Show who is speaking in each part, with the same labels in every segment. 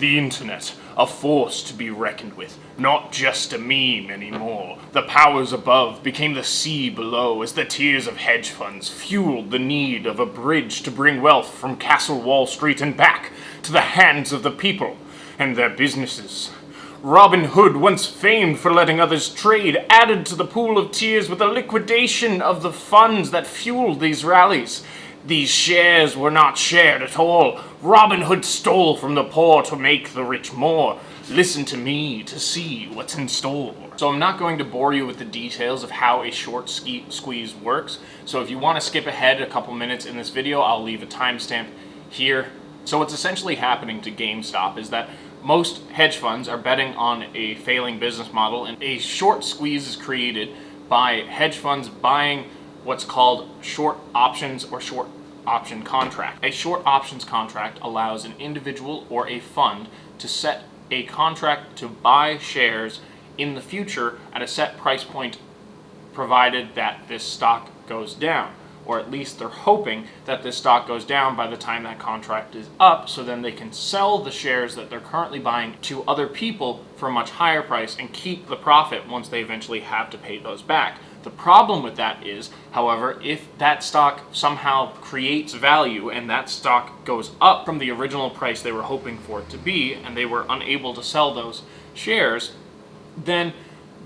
Speaker 1: The internet, a force to be reckoned with, not just a meme anymore. The powers above became the sea below as the tears of hedge funds fueled the need of a bridge to bring wealth from Castle Wall Street and back to the hands of the people and their businesses. Robin Hood, once famed for letting others trade, added to the pool of tears with the liquidation of the funds that fueled these rallies. These shares were not shared at all. Robin Hood stole from the poor to make the rich more. Listen to me to see what's in store. So I'm not going to bore you with the details of how a short squeeze works. So if you want to skip ahead a couple minutes in this video, I'll leave a timestamp here. So what's essentially happening to GameStop is that most hedge funds are betting on a failing business model, and a short squeeze is created by hedge funds buying what's called short options or short option contract. A short options contract allows an individual or a fund to set a contract to buy shares in the future at a set price point, provided that this stock goes down. Or at least they're hoping that this stock goes down by the time that contract is up, so then they can sell the shares that they're currently buying to other people for a much higher price and keep the profit once they eventually have to pay those back. The problem with that is, however, if that stock somehow creates value and that stock goes up from the original price they were hoping for it to be, and they were unable to sell those shares, then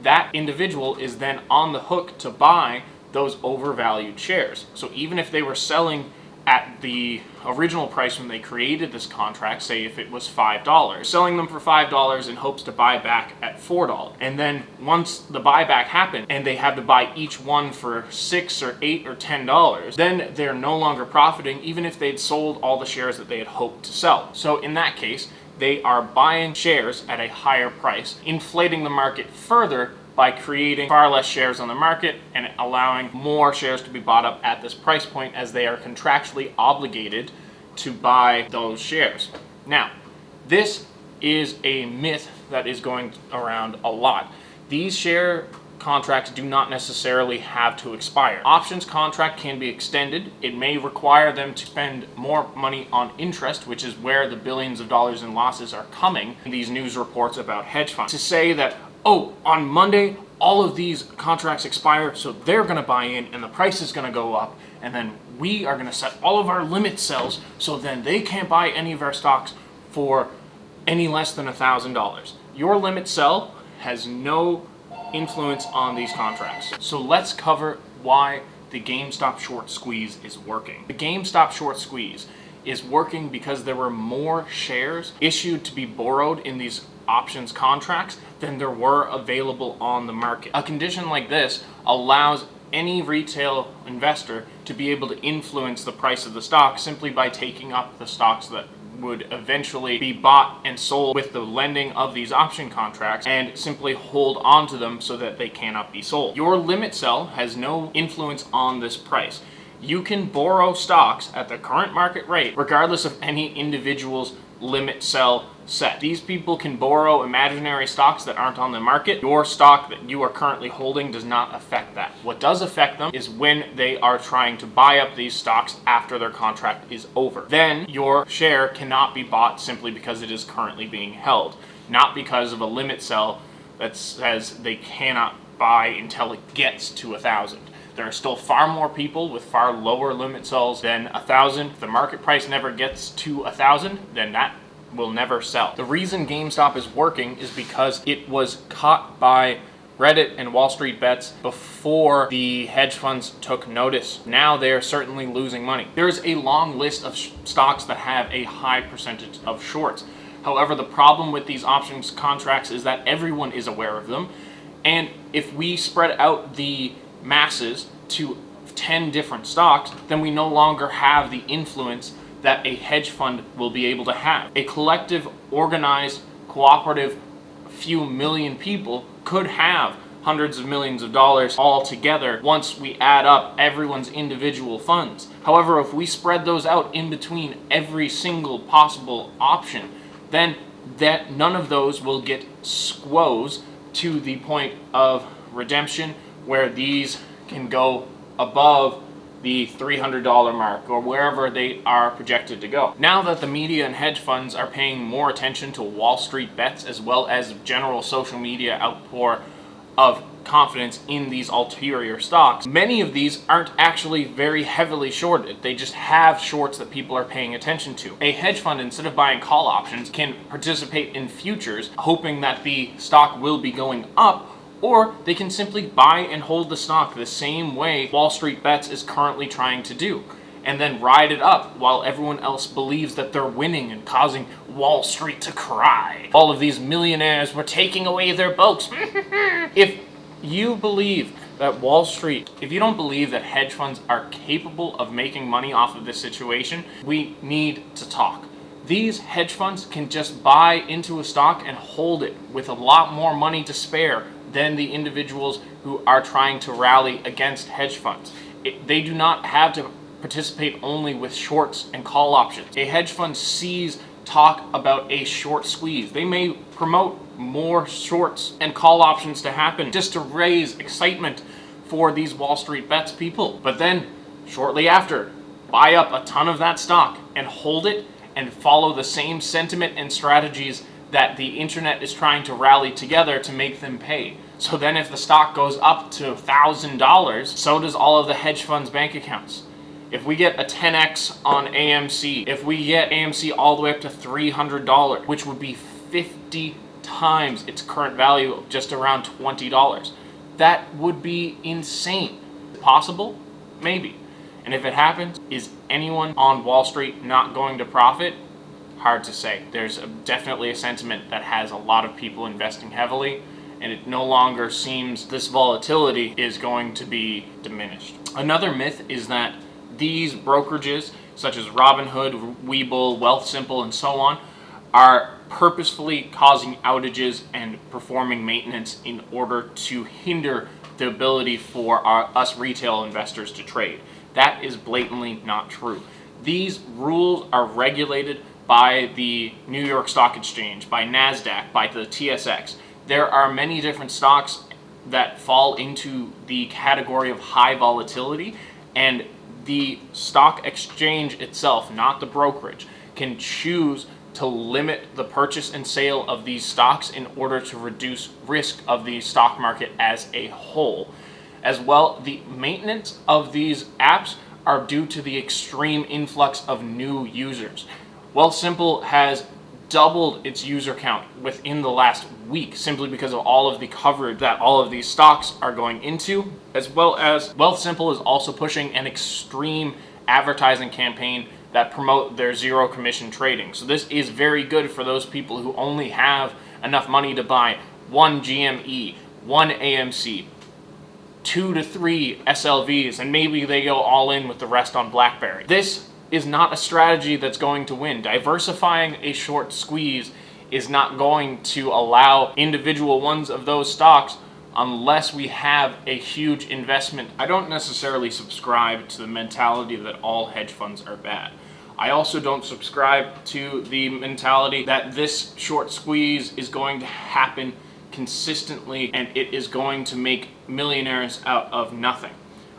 Speaker 1: that individual is then on the hook to buy those overvalued shares. So even if they were selling at the original price when they created this contract, say if it was $5, selling them for $5 in hopes to buy back at $4. And then once the buyback happened and they had to buy each one for $6 or $8 or $10, then they're no longer profiting even if they'd sold all the shares that they had hoped to sell. So in that case, they are buying shares at a higher price, inflating the market further by creating far less shares on the market and allowing more shares to be bought up at this price point, as they are contractually obligated to buy those shares. Now, this is a myth that is going around a lot. These share contracts do not necessarily have to expire. Options contract can be extended. It may require them to spend more money on interest, which is where the billions of dollars in losses are coming in these news reports about hedge funds. To say that, oh, on Monday, all of these contracts expire, so they're going to buy in and the price is going to go up, and then we are going to set all of our limit sells, so then they can't buy any of our stocks for any less than $1,000. Your limit sell has no influence on these contracts. So let's cover why the GameStop short squeeze is working. The GameStop short squeeze is working because there were more shares issued to be borrowed in these options contracts than there were available on the market. A condition like this allows any retail investor to be able to influence the price of the stock simply by taking up the stocks that would eventually be bought and sold with the lending of these option contracts, and simply hold on to them so that they cannot be sold. Your limit sell has no influence on this price. You can borrow stocks at the current market rate regardless of any individual's limit sell set. These people can borrow imaginary stocks that aren't on the market. Your stock that you are currently holding does not affect that. What does affect them is when they are trying to buy up these stocks after their contract is over. Then your share cannot be bought simply because it is currently being held, not because of a limit sell that says they cannot buy until it gets to 1,000. There are still far more people with far lower limit sells than 1,000. If the market price never gets to 1,000, then that will never sell. The reason GameStop is working is because it was caught by Reddit and Wall Street Bets before the hedge funds took notice. Now they are certainly losing money. There's a long list of stocks that have a high percentage of shorts. However, the problem with these options contracts is that everyone is aware of them. And if we spread out the masses to 10 different stocks, then we no longer have the influence that a hedge fund will be able to have. A collective, organized, cooperative few million people could have hundreds of millions of dollars all together once we add up everyone's individual funds. However, if we spread those out in between every single possible option, then that none of those will get squoze to the point of redemption where these can go above the $300 mark or wherever they are projected to go. Now that the media and hedge funds are paying more attention to Wall Street bets as well as general social media outpour of confidence in these ulterior stocks, many of these aren't actually very heavily shorted. They just have shorts that people are paying attention to. A hedge fund, instead of buying call options, can participate in futures, hoping that the stock will be going up, or they can simply buy and hold the stock the same way Wall Street Bets is currently trying to do, and then ride it up while everyone else believes that they're winning and causing Wall Street to cry. All of these millionaires were taking away their boats. If you believe that Wall Street, if you don't believe that hedge funds are capable of making money off of this situation, we need to talk. These hedge funds can just buy into a stock and hold it with a lot more money to spare than the individuals who are trying to rally against hedge funds. They do not have to participate only with shorts and call options. A hedge fund sees talk about a short squeeze. They may promote more shorts and call options to happen just to raise excitement for these Wall Street Bets people. But then, shortly after, buy up a ton of that stock and hold it and follow the same sentiment and strategies that the internet is trying to rally together to make them pay. So then if the stock goes up to $1,000, so does all of the hedge funds' bank accounts. If we get a 10x on AMC, if we get AMC all the way up to $300, which would be 50 times its current value of just around $20, that would be insane. Possible? Maybe. And if it happens, is anyone on Wall Street not going to profit? Hard to say. There's definitely a sentiment that has a lot of people investing heavily, and it no longer seems this volatility is going to be diminished. Another myth is that these brokerages, such as Robinhood, Webull, Wealthsimple, and so on, are purposefully causing outages and performing maintenance in order to hinder the ability for us retail investors to trade. That is blatantly not true. These rules are regulated by the New York Stock Exchange, by NASDAQ, by the TSX. There are many different stocks that fall into the category of high volatility, and the stock exchange itself, not the brokerage, can choose to limit the purchase and sale of these stocks in order to reduce risk of the stock market as a whole. As well, the maintenance of these apps are due to the extreme influx of new users. Wealthsimple has doubled its user count within the last week simply because of all of the coverage that all of these stocks are going into, as well as Wealthsimple is also pushing an extreme advertising campaign that promote their zero commission trading. So this is very good for those people who only have enough money to buy one GME, one AMC, 2 to 3 SLVs, and maybe they go all in with the rest on Blackberry. This is not a strategy that's going to win. Diversifying a short squeeze is not going to allow individual ones of those stocks unless we have a huge investment. I don't necessarily subscribe to the mentality that all hedge funds are bad. I also don't subscribe to the mentality that this short squeeze is going to happen consistently and it is going to make millionaires out of nothing.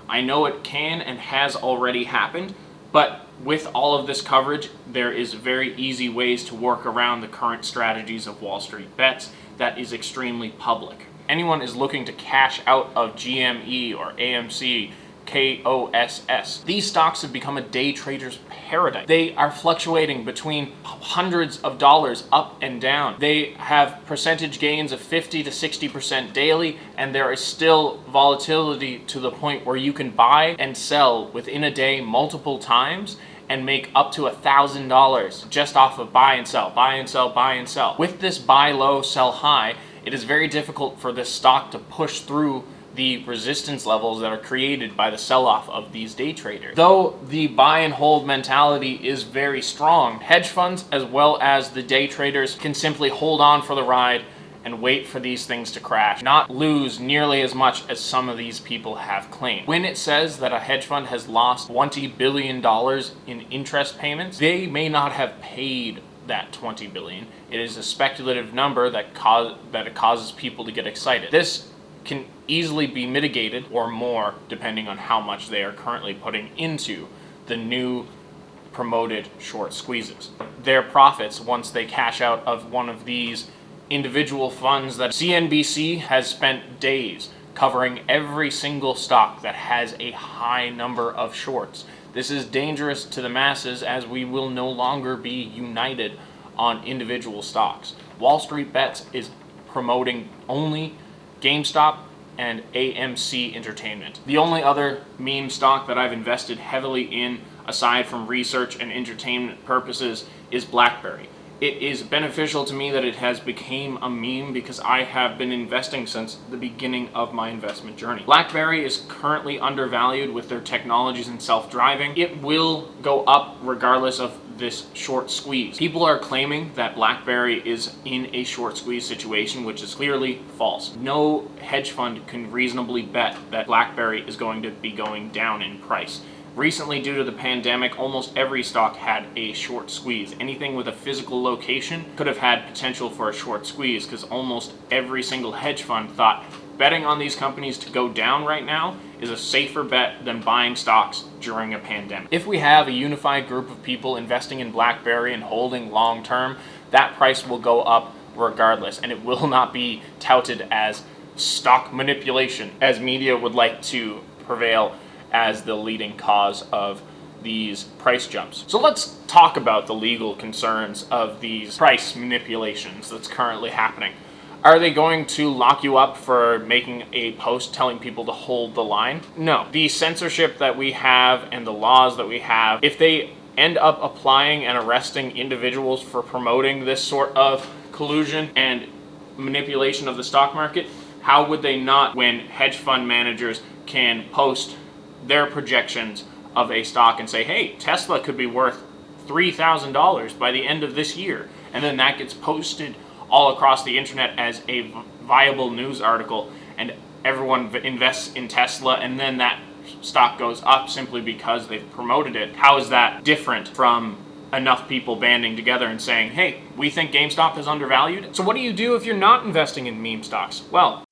Speaker 1: I know it can and has already happened, but with all of this coverage, there is very easy ways to work around the current strategies of Wall Street Bets that is extremely public. Anyone is looking to cash out of GME or AMC, KOSS. These stocks have become a day trader's paradise. They are fluctuating between hundreds of dollars up and down. They have percentage gains of 50 to 60% daily, and there is still volatility to the point where you can buy and sell within a day multiple times and make up to $1,000 just off of buy and sell, buy and sell, buy and sell. With this buy low, sell high, it is very difficult for this stock to push through the resistance levels that are created by the sell-off of these day traders. Though the buy and hold mentality is very strong, hedge funds as well as the day traders can simply hold on for the ride and wait for these things to crash, not lose nearly as much as some of these people have claimed. When it says that a hedge fund has lost $20 billion in interest payments, they may not have paid that $20 billion. It is a speculative number that it causes people to get excited. This can easily be mitigated, or more, depending on how much they are currently putting into the new promoted short squeezes. Their profits, once they cash out of one of these individual funds, that CNBC has spent days covering every single stock that has a high number of shorts. This is dangerous to the masses, as we will no longer be united on individual stocks. Wall Street Bets is promoting only GameStop and AMC Entertainment. The only other meme stock that I've invested heavily in, aside from research and entertainment purposes, is Blackberry. It is beneficial to me that it has become a meme, because I have been investing since the beginning of my investment journey. Blackberry is currently undervalued with their technologies in self-driving. It will go up regardless of this short squeeze. People are claiming that Blackberry is in a short squeeze situation, which is clearly false. No hedge fund can reasonably bet that Blackberry is going to be going down in price. Recently, due to the pandemic, almost every stock had a short squeeze. Anything with a physical location could have had potential for a short squeeze, because almost every single hedge fund thought betting on these companies to go down right now is a safer bet than buying stocks during a pandemic. If we have a unified group of people investing in Blackberry and holding long term, that price will go up regardless, and it will not be touted as stock manipulation, as media would like to prevail as the leading cause of these price jumps. So let's talk about the legal concerns of these price manipulations that's currently happening. Are they going to lock you up for making a post telling people to hold the line? No. The censorship that we have and the laws that we have, if they end up applying and arresting individuals for promoting this sort of collusion and manipulation of the stock market, how would they not, when hedge fund managers can post their projections of a stock and say, hey, Tesla could be worth $3,000 by the end of this year, and then that gets posted all across the internet as a viable news article, and everyone invests in Tesla, and then that stock goes up simply because they've promoted it. How is that different from enough people banding together and saying, hey, we think GameStop is undervalued? So what do you do if you're not investing in meme stocks? Well,